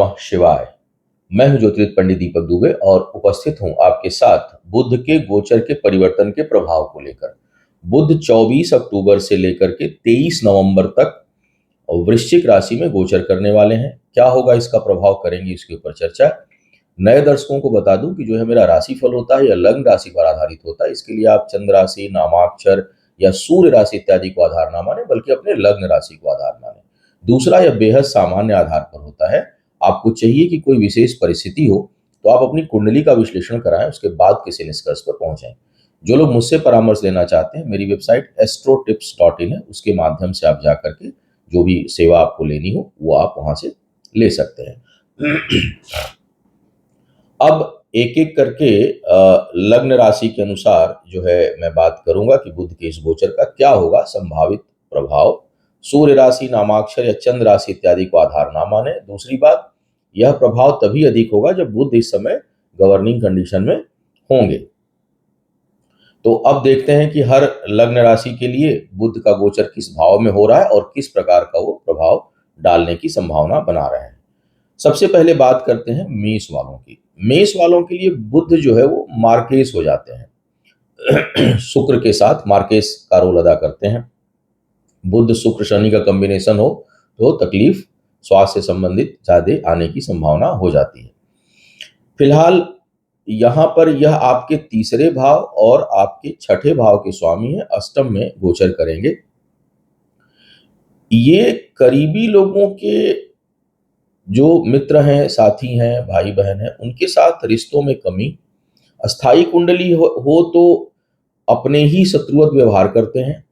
नमः शिवाय। मैं हूं ज्योतिर्विद पंडित दीपक दुबे और उपस्थित हूं आपके साथ बुध के गोचर के परिवर्तन के प्रभाव को लेकर। बुध 24 अक्टूबर से लेकर के 23 नवंबर तक वृश्चिक राशि में गोचर करने वाले हैं। क्या होगा, इसका प्रभाव करेंगे, इसके ऊपर चर्चा। नए दर्शकों को बता दूं कि जो है मेरा राशिफल होता है या लग्न राशि पर आधारित होता है। इसके लिए आप चंद्र राशि, नामाक्षर या सूर्य राशि इत्यादि को आधार ना माने, बल्कि अपने लग्न राशि को आधार माने। दूसरा, यह बेहद सामान्य आधार पर होता है। आपको चाहिए कि कोई विशेष परिस्थिति हो तो आप अपनी कुंडली का विश्लेषण कराएं, उसके बाद किसी निष्कर्ष पर पहुंचें। जो लोग मुझसे परामर्श लेना चाहते हैं, मेरी वेबसाइट astrotips.in है, उसके माध्यम से आप जाकर के जो भी सेवा आपको लेनी हो वो आप वहां से ले सकते हैं। अब एक एक करके लग्न राशि के अनुसार जो है मैं बात करूंगा कि बुध के इस गोचर का क्या होगा संभावित प्रभाव। सूर्य राशि, नामाक्षर या चंद्र राशि इत्यादि को आधार ना माने। दूसरी बात, यह प्रभाव तभी अधिक होगा जब बुध इस समय गवर्निंग कंडीशन में होंगे। तो अब देखते हैं कि हर लग्न राशि के लिए बुध का गोचर किस भाव में हो रहा है और किस प्रकार का वो प्रभाव डालने की संभावना बना रहे हैं। सबसे पहले बात करते हैं मेष वालों की। मेष वालों के लिए बुध जो है वो मार्केस हो जाते हैं। शुक्र के साथ मार्केस का रोल अदा करते हैं। बुध शुक्र शनि का कॉम्बिनेशन हो तो तकलीफ स्वास्थ्य से संबंधित ज्यादा आने की संभावना हो जाती है। फिलहाल यहां पर यह आपके तीसरे भाव और आपके छठे भाव के स्वामी है, अष्टम में गोचर करेंगे। ये करीबी लोगों के जो मित्र हैं, साथी हैं, भाई बहन हैं, उनके साथ रिश्तों में कमी। अस्थाई कुंडली हो तो अपने ही शत्रुवत व्यवहार करते हैं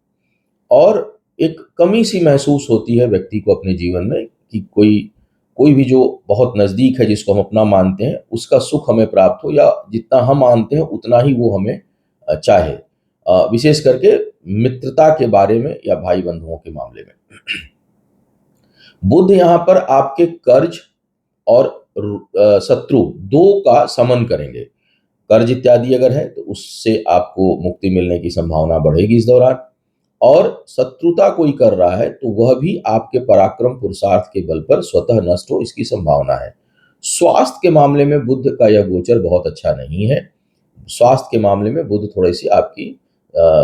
और एक कमी सी महसूस होती है व्यक्ति को अपने जीवन में कि कोई कोई भी जो बहुत नजदीक है, जिसको हम अपना मानते हैं, उसका सुख हमें प्राप्त हो, या जितना हम मानते हैं उतना ही वो हमें चाहे। विशेष करके मित्रता के बारे में या भाई बंधुओं के मामले में। बुध यहाँ पर आपके कर्ज और शत्रु दो का समन करेंगे। कर्ज इत्यादि अगर है तो उससे आपको मुक्ति मिलने की संभावना बढ़ेगी इस दौरान, और शत्रुता कोई कर रहा है तो वह भी आपके पराक्रम पुरुषार्थ के बल पर स्वतः नष्ट हो, इसकी संभावना है। स्वास्थ्य के मामले में बुध का यह गोचर बहुत अच्छा नहीं है। स्वास्थ्य के मामले में बुध थोड़ी सी आपकी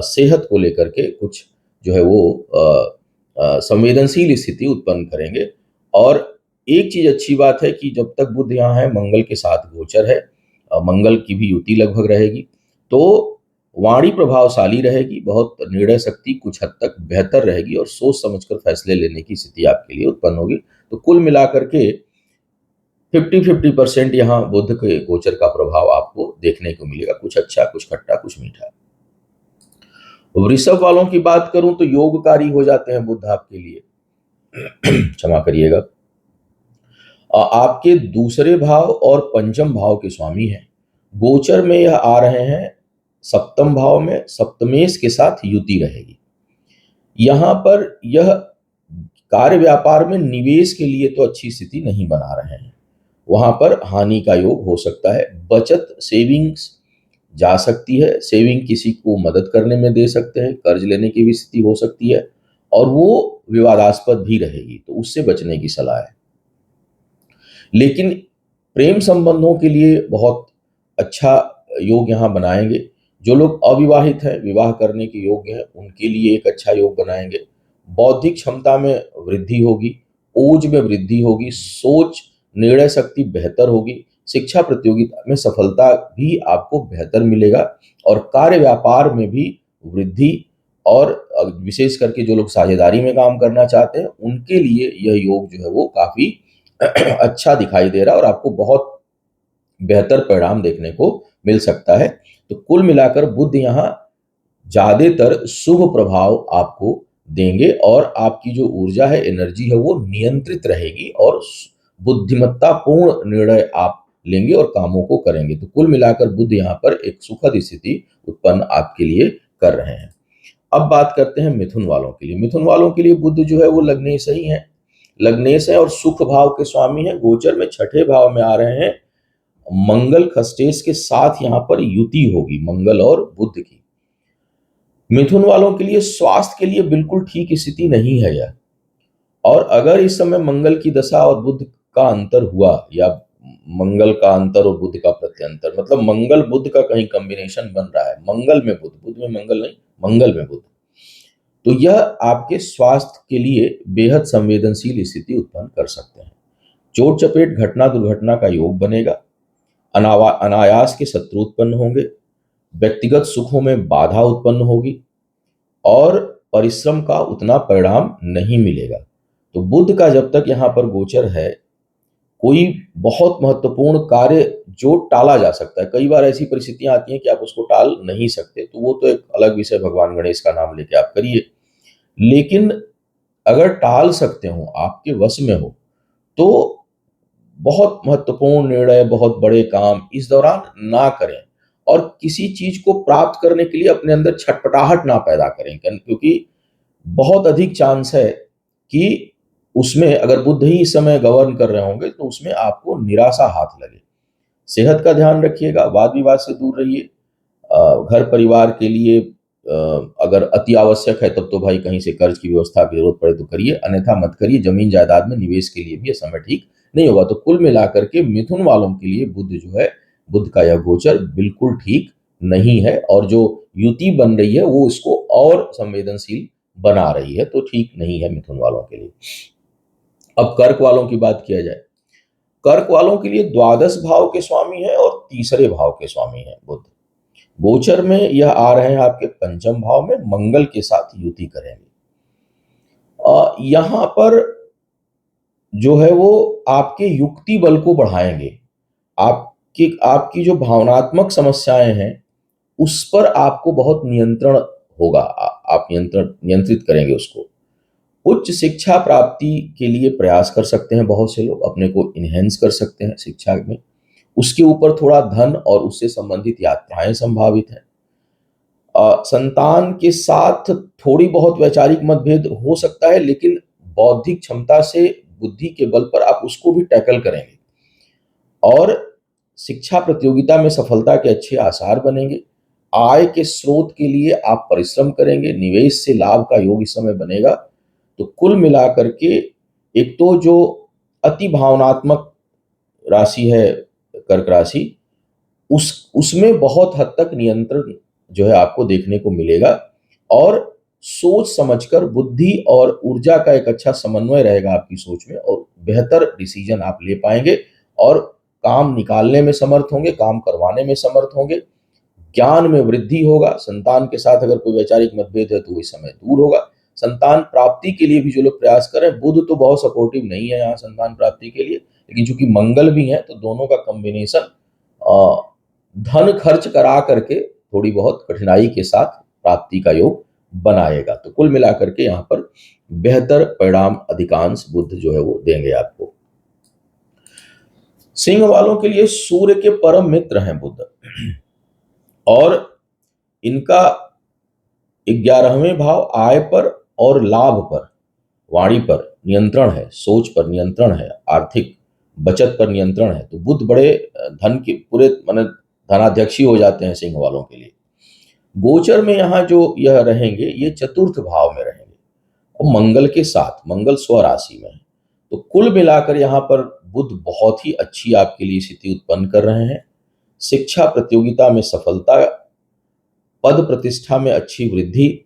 सेहत को लेकर के कुछ जो है वो संवेदनशील स्थिति उत्पन्न करेंगे। और एक चीज अच्छी बात है कि जब तक बुध यहाँ है, मंगल के साथ गोचर है, मंगल की भी युति लगभग रहेगी, तो वाणी प्रभावशाली रहेगी, बहुत निर्णय शक्ति कुछ हद तक बेहतर रहेगी और सोच समझकर फैसले लेने की स्थिति आपके लिए उत्पन्न होगी। तो कुल मिलाकर के 50-50% यहाँ बुध के गोचर का प्रभाव आपको देखने को मिलेगा, कुछ अच्छा, कुछ खट्टा, कुछ मीठा। वृषभ वालों की बात करूं तो योगकारी हो जाते हैं बुध आपके लिए। क्षमा करिएगा। आपके दूसरे भाव और पंचम भाव के स्वामी हैं। गोचर में यह आ रहे हैं सप्तम भाव में, सप्तमेश के साथ युति रहेगी। यहां पर यह कार्य व्यापार में निवेश के लिए तो अच्छी स्थिति नहीं बना रहे हैं, वहां पर हानि का योग हो सकता है। बचत सेविंग्स जा सकती है, सेविंग किसी को मदद करने में दे सकते हैं, कर्ज लेने की भी स्थिति हो सकती है और वो विवादास्पद भी रहेगी, तो उससे बचने की सलाह है। लेकिन प्रेम संबंधों के लिए बहुत अच्छा योग यहाँ बनाएंगे। जो लोग अविवाहित हैं, विवाह करने के योग्य हैं, उनके लिए एक अच्छा योग बनाएंगे। बौद्धिक क्षमता में वृद्धि होगी, ओज में वृद्धि होगी, सोच निर्णय शक्ति बेहतर होगी, शिक्षा प्रतियोगिता में सफलता भी आपको बेहतर मिलेगा और कार्य व्यापार में भी वृद्धि। और विशेष करके जो लोग साझेदारी में काम करना चाहते हैं उनके लिए यह योग जो है वो काफी अच्छा दिखाई दे रहा है और आपको बहुत बेहतर परिणाम देखने को मिल सकता है। तो कुल मिलाकर बुध यहाँ ज्यादातर शुभ प्रभाव आपको देंगे और आपकी जो ऊर्जा है, एनर्जी है, वो नियंत्रित रहेगी और बुद्धिमत्ता पूर्ण निर्णय आप लेंगे और कामों को करेंगे। तो कुल मिलाकर बुध यहाँ पर एक सुखद स्थिति उत्पन्न आपके लिए कर रहे हैं। अब बात करते हैं मिथुन वालों के लिए। मिथुन वालों के लिए बुध जो है वो लग्नेश ही है, लग्नेश है और सुख भाव के स्वामी है। गोचर में छठे भाव में आ रहे हैं। मंगल खष्टेश के साथ यहाँ पर युति होगी, मंगल और बुध की। मिथुन वालों के लिए स्वास्थ्य के लिए बिल्कुल ठीक स्थिति नहीं है यह, और अगर इस समय मंगल की दशा और बुध का अंतर हुआ या मंगल का अंतर और बुध का प्रत्यंतर, मतलब मंगल बुध का कहीं कॉम्बिनेशन बन रहा है, मंगल में बुध, बुध में मंगल नहीं, मंगल में बुध, तो यह आपके स्वास्थ्य के लिए बेहद संवेदनशील स्थिति उत्पन्न कर सकते हैं। चोट चपेट घटना दुर्घटना का योग बनेगा। अनायास के शत्रु उत्पन्न होंगे। व्यक्तिगत सुखों में बाधा उत्पन्न होगी और परिश्रम का उतना परिणाम नहीं मिलेगा। तो बुध का जब तक यहाँ पर गोचर है, कोई बहुत महत्वपूर्ण कार्य जो टाला जा सकता है, कई बार ऐसी परिस्थितियां आती हैं कि आप उसको टाल नहीं सकते, तो वो तो एक अलग विषय, भगवान गणेश का नाम लेके आप करिए। लेकिन अगर टाल सकते हो, आपके वश में हो, तो बहुत महत्वपूर्ण निर्णय, बहुत बड़े काम इस दौरान ना करें और किसी चीज को प्राप्त करने के लिए अपने अंदर छटपटाहट ना पैदा करें, क्योंकि बहुत अधिक चांस है कि उसमें अगर बुध ही इस समय गवर्न कर रहे होंगे तो उसमें आपको निराशा हाथ लगे। सेहत का ध्यान रखिएगा, वाद विवाद से दूर रहिए। घर परिवार के लिए अगर अति आवश्यक है तब तो भाई कहीं से कर्ज की व्यवस्था की जरूरत पड़े तो करिए, अन्यथा मत करिए। जमीन जायदाद में निवेश के लिए भी यह समय ठीक नहीं होगा। तो कुल मिलाकर के मिथुन वालों के लिए बुध जो है, बुध का यह गोचर बिल्कुल ठीक नहीं है और जो युति बन रही है वो इसको और संवेदनशील बना रही है, तो ठीक नहीं है मिथुन वालों के लिए। अब कर्क वालों की बात किया जाए। कर्क वालों के लिए द्वादश भाव के स्वामी है और तीसरे भाव के स्वामी है बुध। गोचर में यह आ रहे हैं आपके पंचम भाव में, मंगल के साथ युति करेंगे। यहां पर जो है वो आपके युक्ति बल को बढ़ाएंगे। आपकी जो भावनात्मक समस्याएं हैं उस पर आपको बहुत नियंत्रण होगा, आप नियंत्रित करेंगे उसको। उच्च शिक्षा प्राप्ति के लिए प्रयास कर सकते हैं बहुत से लोग, अपने को इनहेंस कर सकते हैं शिक्षा में। उसके ऊपर थोड़ा धन और उससे संबंधित यात्राएं संभावित हैं। संतान के साथ थोड़ी बहुत वैचारिक मतभेद हो सकता है, लेकिन बौद्धिक क्षमता से, बुद्धि के बल पर आप उसको भी टैकल करेंगे और शिक्षा प्रतियोगिता में सफलता के अच्छे आसार बनेंगे। आय के स्रोत के लिए आप परिश्रम करेंगे, निवेश से लाभ का योग इस समय बनेगा। तो कुल मिलाकर के एक तो जो अति भावनात्मक राशि है कर्क राशि, उसमें बहुत हद तक नियंत्रण जो है आपको देखने को मिलेगा और सोच समझकर बुद्धि और ऊर्जा का एक अच्छा समन्वय रहेगा आपकी सोच में और बेहतर डिसीजन आप ले पाएंगे और काम निकालने में समर्थ होंगे, काम करवाने में समर्थ होंगे। ज्ञान में वृद्धि होगा। संतान के साथ अगर कोई वैचारिक मतभेद है तो इस समय दूर होगा। संतान प्राप्ति के लिए भी जो लोग प्रयास कर रहे हैं, बुध तो बहुत सपोर्टिव नहीं है यहाँ संतान प्राप्ति के लिए, लेकिन चूंकि मंगल भी है तो दोनों का कॉम्बिनेशन धन खर्च करा करके थोड़ी बहुत कठिनाई के साथ प्राप्ति का योग बनाएगा। तो कुल मिलाकर के यहाँ पर बेहतर परिणाम अधिकांश बुध जो है वो देंगे आपको। सिंह वालों के लिए सूर्य के परम मित्र हैं बुध और इनका 11वें भाव आय पर और लाभ पर, वाणी पर नियंत्रण है, सोच पर नियंत्रण है, आर्थिक बचत पर नियंत्रण है। तो बुध बड़े धन के पूरे माने धनाध्यक्षी हो जाते हैं सिंह वालों के लिए। गोचर में यहाँ जो यह रहेंगे ये चतुर्थ भाव में रहेंगे और मंगल के साथ, मंगल स्व राशि में है। तो कुल मिलाकर यहाँ पर बुध बहुत ही अच्छी आपके लिए स्थिति उत्पन्न कर रहे हैं। शिक्षा प्रतियोगिता में सफलता, पद प्रतिष्ठा में अच्छी वृद्धि,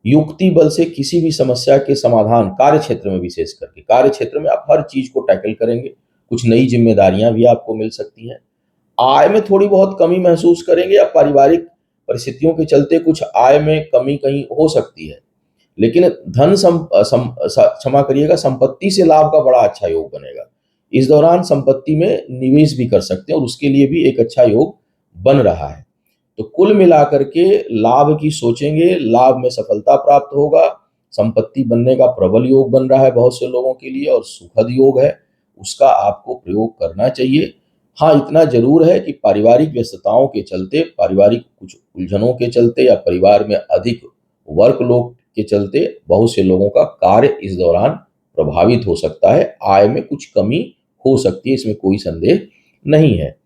युक्ति बल से किसी भी समस्या के समाधान, कार्य क्षेत्र में विशेष करके, कार्य क्षेत्र में आप हर चीज को टैकल करेंगे। कुछ नई जिम्मेदारियां भी आपको मिल सकती हैं। आय में थोड़ी बहुत कमी महसूस करेंगे या पारिवारिक परिस्थितियों के चलते कुछ आय में कमी कहीं हो सकती है, लेकिन धन क्षमा करिएगा, संपत्ति से लाभ का बड़ा अच्छा योग बनेगा। इस दौरान संपत्ति में निवेश भी कर सकते हैं और उसके लिए भी एक अच्छा योग बन रहा है। तो कुल मिलाकर के लाभ की सोचेंगे, लाभ में सफलता प्राप्त होगा, संपत्ति बनने का प्रबल योग बन रहा है बहुत से लोगों के लिए और सुखद योग है, उसका आपको प्रयोग करना चाहिए। हाँ, इतना जरूर है कि पारिवारिक व्यस्तताओं के चलते, पारिवारिक कुछ उलझनों के चलते या परिवार में अधिक वर्कलोड के चलते बहुत से लोगों का कार्य इस दौरान प्रभावित हो सकता है। आय में कुछ कमी हो सकती है, इसमें कोई संदेह नहीं है।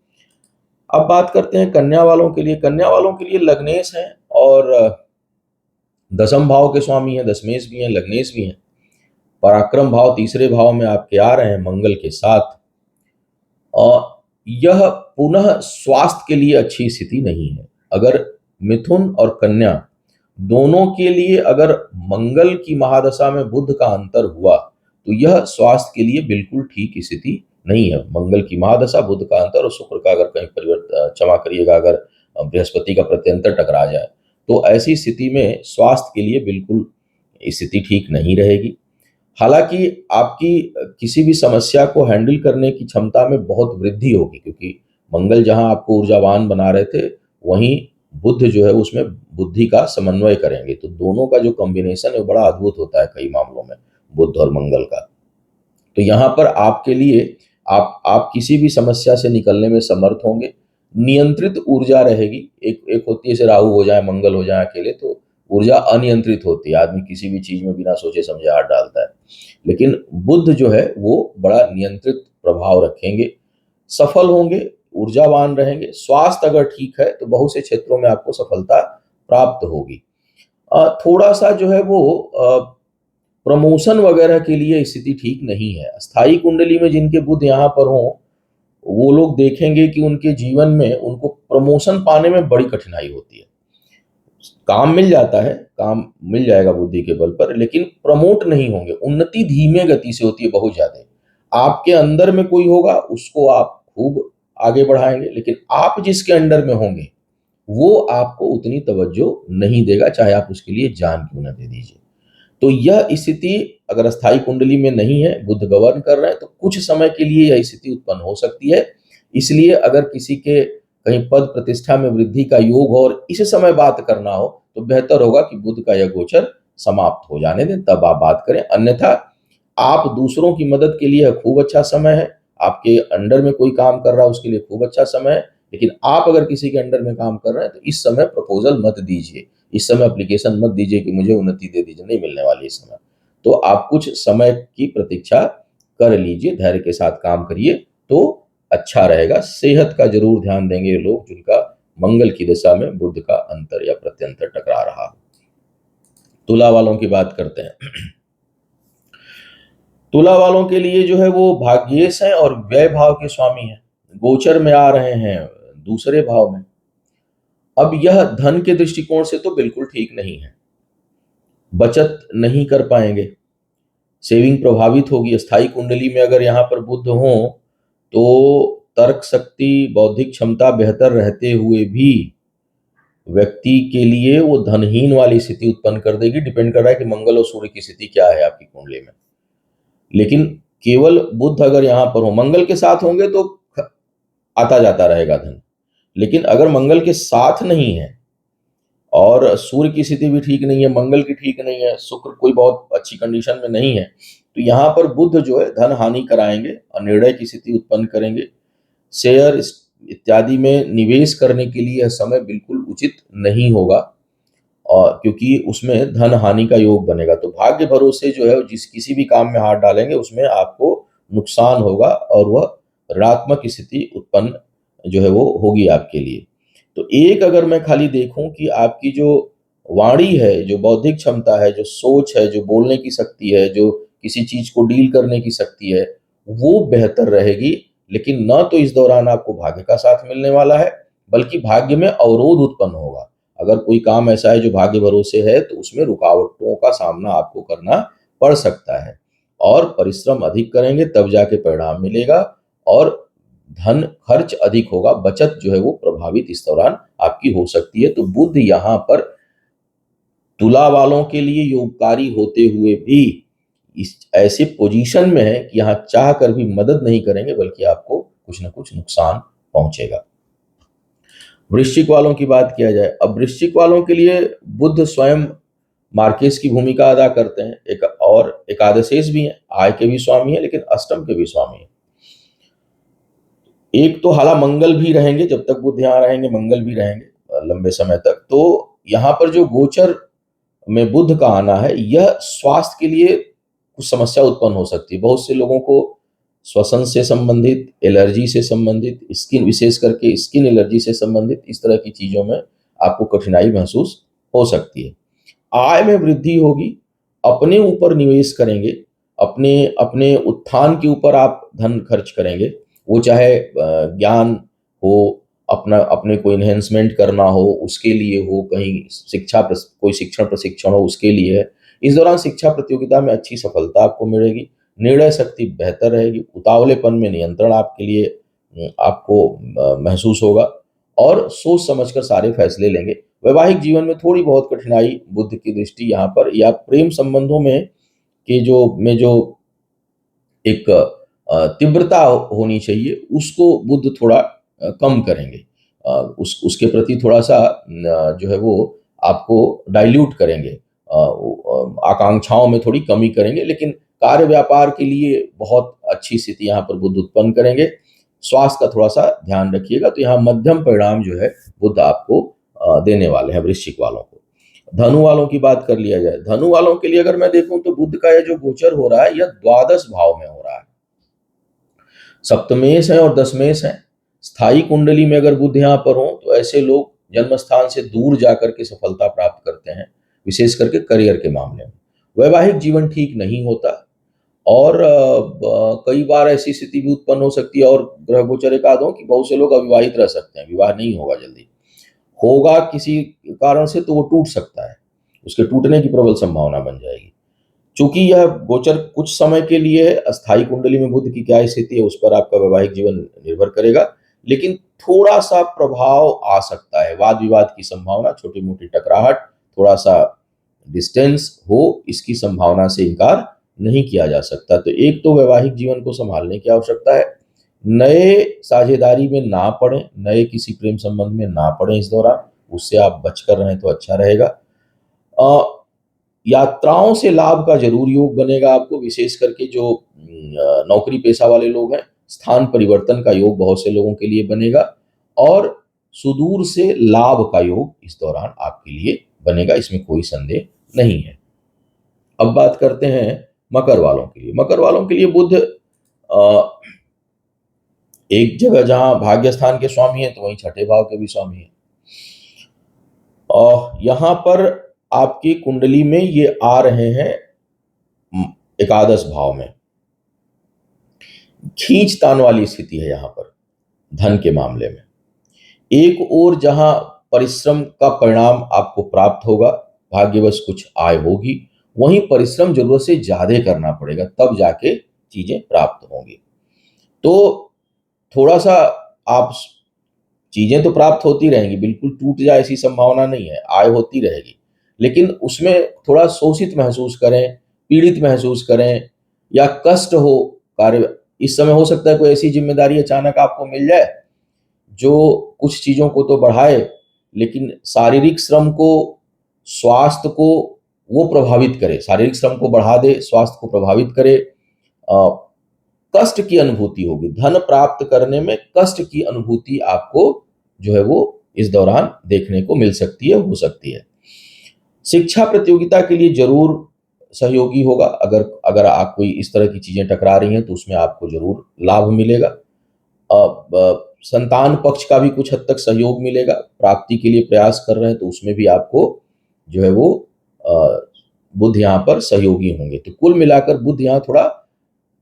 अब बात करते हैं कन्या वालों के लिए। कन्या वालों के लिए लग्नेश हैं और दसम भाव के स्वामी हैं, दशमेश भी हैं, लग्नेश भी हैं। पराक्रम भाव तीसरे भाव में आपके आ रहे हैं मंगल के साथ। और यह पुनः स्वास्थ्य के लिए अच्छी स्थिति नहीं है। अगर मिथुन और कन्या दोनों के लिए अगर मंगल की महादशा में बुध का अंतर हुआ तो यह स्वास्थ्य के लिए बिल्कुल ठीक स्थिति नहीं है। मंगल की महादशा, बुध का अंतर और शुक्र का अगर कहीं परिवर्तन, क्षमा करिएगा, अगर बृहस्पति का प्रत्यंतर टकरा जाए तो ऐसी स्थिति में स्वास्थ्य के लिए बिल्कुल स्थिति ठीक नहीं रहेगी। हालांकि आपकी किसी भी समस्या को हैंडल करने की क्षमता में बहुत वृद्धि होगी, क्योंकि मंगल जहां आपको ऊर्जावान बना रहे थे वहीं बुध जो है उसमें बुद्धि का समन्वय करेंगे। तो दोनों का जो कॉम्बिनेशन है वो बड़ा अद्भुत होता है कई मामलों में, बुध और मंगल का। तो यहाँ पर आपके लिए आप किसी भी समस्या से निकलने में समर्थ होंगे। नियंत्रित ऊर्जा रहेगी। एक एक होती है जैसे राहु हो जाए, मंगल हो जाए अकेले, तो ऊर्जा अनियंत्रित होती है, आदमी किसी भी चीज में बिना सोचे समझे हाथ डालता है। लेकिन बुध जो है वो बड़ा नियंत्रित प्रभाव रखेंगे, सफल होंगे, ऊर्जावान रहेंगे। स्वास्थ्य अगर ठीक है तो बहुत से क्षेत्रों में आपको सफलता प्राप्त होगी। थोड़ा सा जो है वो प्रमोशन वगैरह के लिए स्थिति ठीक नहीं है। स्थायी कुंडली में जिनके बुध यहाँ पर हों वो लोग देखेंगे कि उनके जीवन में उनको प्रमोशन पाने में बड़ी कठिनाई होती है। काम मिल जाता है, काम मिल जाएगा बुद्धि के बल पर, लेकिन प्रमोट नहीं होंगे। उन्नति धीमे गति से होती है, बहुत ज्यादा। आपके अंदर में कोई होगा उसको आप खूब आगे बढ़ाएंगे, लेकिन आप जिसके अंडर में होंगे वो आपको उतनी तवज्जो नहीं देगा, चाहे आप उसके लिए जान क्यों ना दे दीजिए। तो यह स्थिति अगर स्थायी कुंडली में नहीं है, बुध गवर्न कर रहे हैं, तो कुछ समय के लिए यह स्थिति उत्पन्न हो सकती है। इसलिए अगर किसी के कहीं पद प्रतिष्ठा में वृद्धि का योग हो और इस समय बात करना हो तो बेहतर होगा कि बुध का यह गोचर समाप्त हो जाने दें, तब आप बात करें। अन्यथा आप दूसरों की मदद के लिए खूब अच्छा समय है, आपके अंडर में कोई काम कर रहा है उसके लिए खूब अच्छा समय है। लेकिन आप अगर किसी के अंडर में काम कर रहे हैं तो इस समय प्रपोजल मत दीजिए, इस समय एप्लीकेशन मत दीजिए कि मुझे उन्नति दे दीजिए, नहीं मिलने वाली इस समय। तो आप कुछ समय की प्रतीक्षा कर लीजिए, धैर्य के साथ काम करिए तो अच्छा रहेगा। सेहत का जरूर ध्यान देंगे ये लोग जिनका मंगल की दिशा में बुध का अंतर या प्रत्यंतर टकरा रहा हो। तुला वालों की बात करते हैं। तुला वालों के लिए जो है वो भाग्येश है और व्यय भाव के स्वामी हैं, गोचर में आ रहे हैं दूसरे भाव में। अब यह धन के दृष्टिकोण से तो बिल्कुल ठीक नहीं है, बचत नहीं कर पाएंगे, सेविंग प्रभावित होगी। स्थायी कुंडली में अगर यहाँ पर बुध हो तो तर्क शक्ति, बौद्धिक क्षमता बेहतर रहते हुए भी व्यक्ति के लिए वो धनहीन वाली स्थिति उत्पन्न कर देगी। डिपेंड कर रहा है कि मंगल और सूर्य की स्थिति क्या है आपकी कुंडली में। लेकिन केवल बुध अगर यहाँ पर हो, मंगल के साथ होंगे तो आता जाता रहेगा धन। लेकिन अगर मंगल के साथ नहीं है और सूर्य की स्थिति भी ठीक नहीं है, मंगल की ठीक नहीं है, शुक्र कोई बहुत अच्छी कंडीशन में नहीं है, तो यहाँ पर बुध जो है धन हानि कराएंगे, अनिर्णय की स्थिति उत्पन्न करेंगे। शेयर इत्यादि में निवेश करने के लिए यह समय बिल्कुल उचित नहीं होगा, और क्योंकि उसमें धन हानि का योग बनेगा। तो भाग्य भरोसे जो है जिस किसी भी काम में हाथ डालेंगे उसमें आपको नुकसान होगा और वह ऋणात्मक स्थिति उत्पन्न जो है वो होगी आपके लिए। तो एक अगर मैं खाली देखूं कि आपकी जो वाणी है, जो बौद्धिक क्षमता है, जो सोच है, जो बोलने की शक्ति है, जो किसी चीज को डील करने की शक्ति है, वो बेहतर रहेगी। लेकिन न तो इस दौरान आपको भाग्य का साथ मिलने वाला है, बल्कि भाग्य में अवरोध उत्पन्न होगा। अगर कोई काम ऐसा है जो भाग्य भरोसे है तो उसमें रुकावटों का सामना आपको करना पड़ सकता है, और परिश्रम अधिक करेंगे तब जाके परिणाम मिलेगा, और धन खर्च अधिक होगा, बचत जो है वो प्रभावित इस दौरान आपकी हो सकती है। तो बुध यहाँ पर तुला वालों के लिए योगकारी होते हुए भी इस ऐसे पोजीशन में है कि यहाँ चाह कर भी मदद नहीं करेंगे, बल्कि आपको कुछ ना कुछ नुकसान पहुंचेगा। वृश्चिक वालों की बात किया जाए, अब वृश्चिक वालों के लिए बुध स्वयं मार्केस की भूमिका अदा करते हैं। एक और एकादशेश भी है, आय के भी स्वामी है लेकिन अष्टम के भी स्वामी है। एक तो हाला मंगल भी रहेंगे, जब तक बुध यहाँ रहेंगे मंगल भी रहेंगे लंबे समय तक। तो यहाँ पर जो गोचर में बुध का आना है यह स्वास्थ्य के लिए कुछ समस्या उत्पन्न हो सकती है। बहुत से लोगों को श्वसन से संबंधित, एलर्जी से संबंधित, स्किन, विशेष करके स्किन एलर्जी से संबंधित इस तरह की चीजों में आपको कठिनाई महसूस हो सकती है। आय में वृद्धि होगी, अपने ऊपर निवेश करेंगे अपने अपने उत्थान के ऊपर आप धन खर्च करेंगे, वो चाहे ज्ञान हो, अपना अपने को एनहांसमेंट करना हो, उसके लिए हो, कहीं कोई शिक्षण प्रशिक्षण हो, उसके लिए है। इस दौरान शिक्षा प्रतियोगिता में अच्छी सफलता आपको मिलेगी, निर्णय शक्ति बेहतर रहेगी, उतावलेपन में नियंत्रण आपके लिए आपको महसूस होगा और सोच समझकर सारे फैसले लेंगे। वैवाहिक जीवन में थोड़ी बहुत कठिनाई बुध की दृष्टि यहाँ पर, या प्रेम संबंधों में जो एक तीव्रता होनी चाहिए, उसको बुध थोड़ा कम करेंगे। उसके प्रति थोड़ा-सा जो है वो आपको डाइल्यूट करेंगे। आकांक्षाओं में थोड़ी कमी करेंगे, लेकिन कार्य व्यापार के लिए बहुत अच्छी स्थिति यहाँ पर बुध उत्पन्न करेंगे। स्वास्थ्य का थोड़ा-सा ध्यान रखिएगा, तो यहाँ मध्यम परिणाम जो है बुध आपको देने वाले हैं वृश्चिक वालों को। धनु वालों की बात कर लिया जाए। धनु वालों के लिए अगर मैं देखूं तो बुध का यह जो गोचर हो रहा है, यह द्वादश भाव में हो रहा है। सप्तमेश है और दशमेश है। स्थायी कुंडली में अगर बुध यहाँ पर हो तो ऐसे लोग जन्म स्थान से दूर जाकर के सफलता प्राप्त करते हैं, विशेष करके करियर के मामले में। वैवाहिक जीवन ठीक नहीं होता और कई बार ऐसी स्थिति भी उत्पन्न हो सकती है, और ग्रह गोचर एकाद हो कि बहुत से लोग अविवाहित रह सकते हैं, विवाह नहीं होगा जल्दी। होगा किसी कारण से तो वो टूट सकता है, उसके टूटने की प्रबल संभावना बन जाएगी। चूंकि यह गोचर कुछ समय के लिए है, अस्थायी कुंडली में बुध की क्या स्थिति है उस पर आपका वैवाहिक जीवन निर्भर करेगा, लेकिन थोड़ा सा प्रभाव आ सकता है। वाद विवाद की संभावना, छोटी मोटी टकराहट, थोड़ा सा डिस्टेंस हो, इसकी संभावना से इनकार नहीं किया जा सकता। तो एक तो वैवाहिक जीवन को संभालने की आवश्यकता है, नए साझेदारी में ना पड़े, नए किसी प्रेम संबंध में ना पड़े इस दौरान, उससे आप बचकर रहें तो अच्छा रहेगा। यात्राओं से लाभ का जरूर योग बनेगा आपको, विशेष करके जो नौकरी पेशा वाले लोग हैं, स्थान परिवर्तन का योग बहुत से लोगों के लिए बनेगा, और सुदूर से लाभ का योग इस दौरान आपके लिए बनेगा, इसमें कोई संदेह नहीं है। अब बात करते हैं मकर वालों के लिए। मकर वालों के लिए बुध एक जगह जहां भाग्य स्थान के स्वामी है तो वहीं छठे भाव के भी स्वामी है, और यहां पर आपकी कुंडली में ये आ रहे हैं एकादश भाव में। खींचतान वाली स्थिति है यहां पर धन के मामले में। एक ओर जहां परिश्रम का परिणाम आपको प्राप्त होगा, भाग्यवश कुछ आय होगी, वहीं परिश्रम जरूरत से ज्यादा करना पड़ेगा, तब जाके चीजें प्राप्त होंगी। तो थोड़ा सा आप, चीजें तो प्राप्त होती रहेंगी, बिल्कुल टूट जाए ऐसी संभावना नहीं है, आय होती रहेगी, लेकिन उसमें थोड़ा शोषित महसूस करें, पीड़ित महसूस करें, या कष्ट हो कार्य। इस समय हो सकता है कोई ऐसी जिम्मेदारी अचानक आपको मिल जाए जो कुछ चीजों को तो बढ़ाए, लेकिन शारीरिक श्रम को, स्वास्थ्य को वो प्रभावित करे, शारीरिक श्रम को बढ़ा दे, स्वास्थ्य को प्रभावित करे। कष्ट की अनुभूति होगी, धन प्राप्त करने में कष्ट की अनुभूति आपको जो है वो इस दौरान देखने को मिल सकती है, हो सकती है। शिक्षा प्रतियोगिता के लिए जरूर सहयोगी होगा, अगर आप कोई इस तरह की चीजें टकरा रही हैं तो उसमें आपको जरूर लाभ मिलेगा। संतान पक्ष का भी कुछ हद तक सहयोग मिलेगा, प्राप्ति के लिए प्रयास कर रहे हैं तो उसमें भी आपको जो है वो बुध यहाँ पर सहयोगी होंगे। तो कुल मिलाकर बुध यहाँ थोड़ा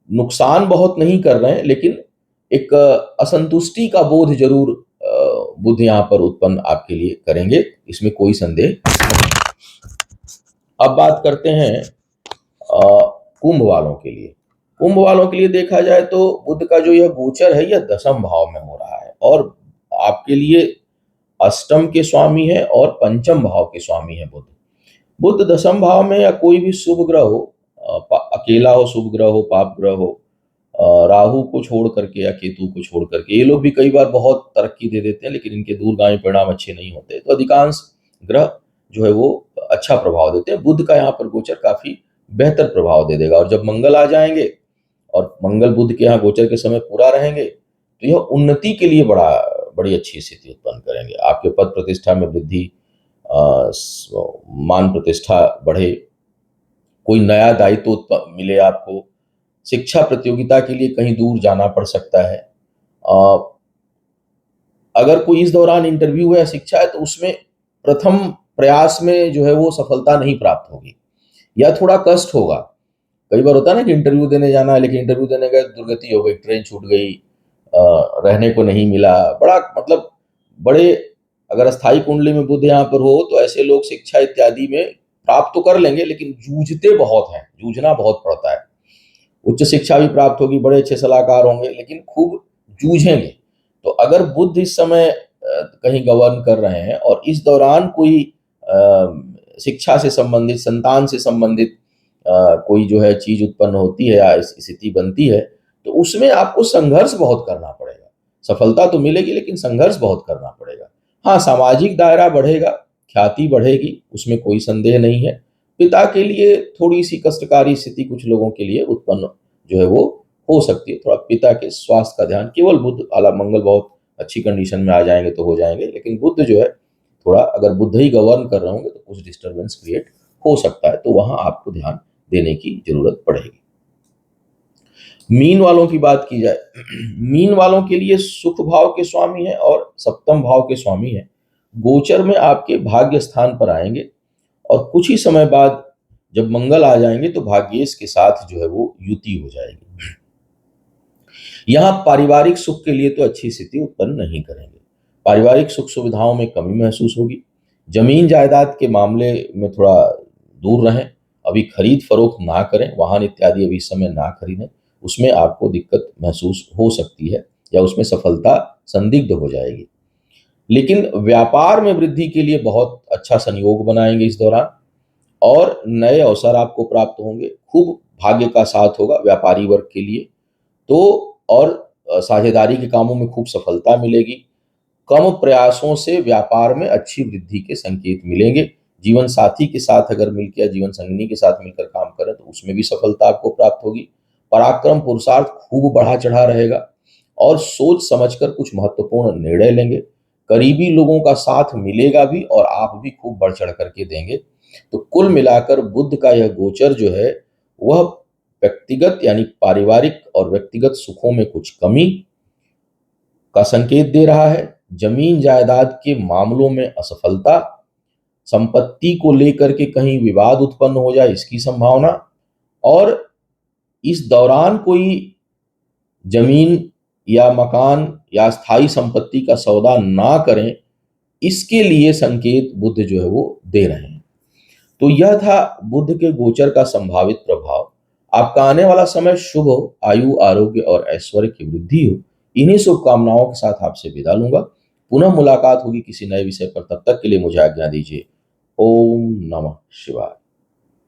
नुकसान बहुत नहीं कर रहे हैं, लेकिन एक असंतुष्टि का बोध जरूर बुध यहाँ पर उत्पन्न आपके लिए करेंगे, इसमें कोई संदेह नहीं। अब बात करते हैं कुंभ वालों के लिए। कुंभ वालों के लिए देखा जाए तो बुध का जो यह गोचर है, यह दशम भाव में हो रहा है, और आपके लिए अष्टम के स्वामी है और पंचम भाव के स्वामी है बुध। बुध दशम भाव में, या कोई भी शुभ ग्रह हो, अकेला हो, शुभ ग्रह हो, पाप ग्रह हो, राहु को छोड़ करके या केतु को छोड़ करके, ये लोग भी कई बार बहुत तरक्की दे देते हैं, लेकिन इनके दूरगामी परिणाम अच्छे नहीं होते। तो अधिकांश ग्रह जो है वो अच्छा प्रभाव देते हैं, बुध का यहाँ पर गोचर काफी बेहतर प्रभाव दे देगा। और जब मंगल आ जाएंगे और मंगल बुध के यहाँ गोचर के समय पूरा रहेंगे तो यह उन्नति के लिए बड़ी अच्छी स्थिति उत्पन्न करेंगे। आपके पद प्रतिष्ठा में वृद्धि, मान प्रतिष्ठा बढ़े, कोई नया दायित्व मिले आपको, शिक्षा प्रतियोगिता के लिए कहीं दूर जाना पड़ सकता है। अगर कोई इस दौरान इंटरव्यू या शिक्षा है तो उसमें प्रथम प्रयास में जो है वो सफलता नहीं प्राप्त होगी, या थोड़ा कष्ट होगा, कई बार होता है ना कि इंटरव्यू देने जाना है, लेकिन इंटरव्यू देने गए, दुर्गति हो गई, ट्रेन छूट गई, रहने को नहीं मिला। बड़ा मतलब बड़े, अगर स्थायी कुंडली में बुध यहाँ पर हो तो ऐसे लोग शिक्षा इत्यादि में प्राप्त तो कर लेंगे, लेकिन जूझते बहुत हैं, जूझना बहुत पड़ता है। उच्च शिक्षा भी प्राप्त होगी, बड़े अच्छे सलाहकार होंगे, लेकिन खूब जूझेंगे। तो अगर बुध इस समय कहीं गवर्न कर रहे हैं और इस दौरान कोई शिक्षा से संबंधित, संतान से संबंधित कोई जो है चीज उत्पन्न होती है या स्थिति बनती है, तो उसमें आपको संघर्ष बहुत करना पड़ेगा। सफलता तो मिलेगी, लेकिन संघर्ष बहुत करना पड़ेगा। हाँ, सामाजिक दायरा बढ़ेगा, ख्याति बढ़ेगी, उसमें कोई संदेह नहीं है। पिता के लिए थोड़ी सी कष्टकारी स्थिति कुछ लोगों के लिए उत्पन्न जो है वो हो सकती है। थोड़ा पिता के स्वास्थ्य का ध्यान, केवल बुध, आला मंगल बहुत अच्छी कंडीशन में आ जाएंगे तो हो जाएंगे, लेकिन बुध जो है थोड़ा, अगर बुध ही गवर्न कर रहे होंगे तो कुछ डिस्टर्बेंस क्रिएट हो सकता है, तो वहां आपको ध्यान देने की जरूरत पड़ेगी। मीन वालों की बात की जाए, मीन वालों के लिए सुख भाव के स्वामी है और सप्तम भाव के स्वामी है। गोचर में आपके भाग्य स्थान पर आएंगे और कुछ ही समय बाद जब मंगल आ जाएंगे तो भाग्येश के साथ जो है वो युति हो जाएगी। यहाँ पारिवारिक सुख के लिए तो अच्छी स्थिति उत्पन्न नहीं करेंगे। पारिवारिक सुख सुविधाओं में कमी महसूस होगी। जमीन जायदाद के मामले में थोड़ा दूर रहें। अभी खरीद फरोख्त ना करें, वाहन इत्यादि अभी इस समय ना खरीदें, उसमें आपको दिक्कत महसूस हो सकती है या उसमें सफलता संदिग्ध हो जाएगी। लेकिन व्यापार में वृद्धि के लिए बहुत अच्छा संयोग बनाएंगे इस दौरान और नए अवसर आपको प्राप्त होंगे। खूब भाग्य का साथ होगा व्यापारी वर्ग के लिए तो, और साझेदारी के कामों में खूब सफलता मिलेगी। कम प्रयासों से व्यापार में अच्छी वृद्धि के संकेत मिलेंगे। जीवन साथी के साथ अगर मिलकर या जीवन संगिनी के साथ मिलकर काम करें तो उसमें भी सफलता आपको प्राप्त होगी। पराक्रम पुरुषार्थ खूब बढ़ा चढ़ा रहेगा और सोच समझकर कुछ महत्वपूर्ण निर्णय लेंगे। करीबी लोगों का साथ मिलेगा भी और आप भी खूब बढ़ चढ़ करके देंगे। तो कुल मिलाकर बुध का यह गोचर जो है वह व्यक्तिगत यानी पारिवारिक और व्यक्तिगत सुखों में कुछ कमी का संकेत दे रहा है। जमीन जायदाद के मामलों में असफलता, संपत्ति को लेकर के कहीं विवाद उत्पन्न हो जाए इसकी संभावना, और इस दौरान कोई जमीन या मकान या स्थायी संपत्ति का सौदा ना करें, इसके लिए संकेत बुध जो है वो दे रहे हैं। तो यह था बुध के गोचर का संभावित प्रभाव। आपका आने वाला समय शुभ हो, आयु आरोग्य और ऐश्वर्य की वृद्धि हो। इन्हीं शुभकामनाओं के साथ आपसे विदा लूंगा। पुनः मुलाकात होगी किसी नए विषय पर, तब तक के लिए मुझे आज्ञा दीजिए। ओम नमः शिवाय।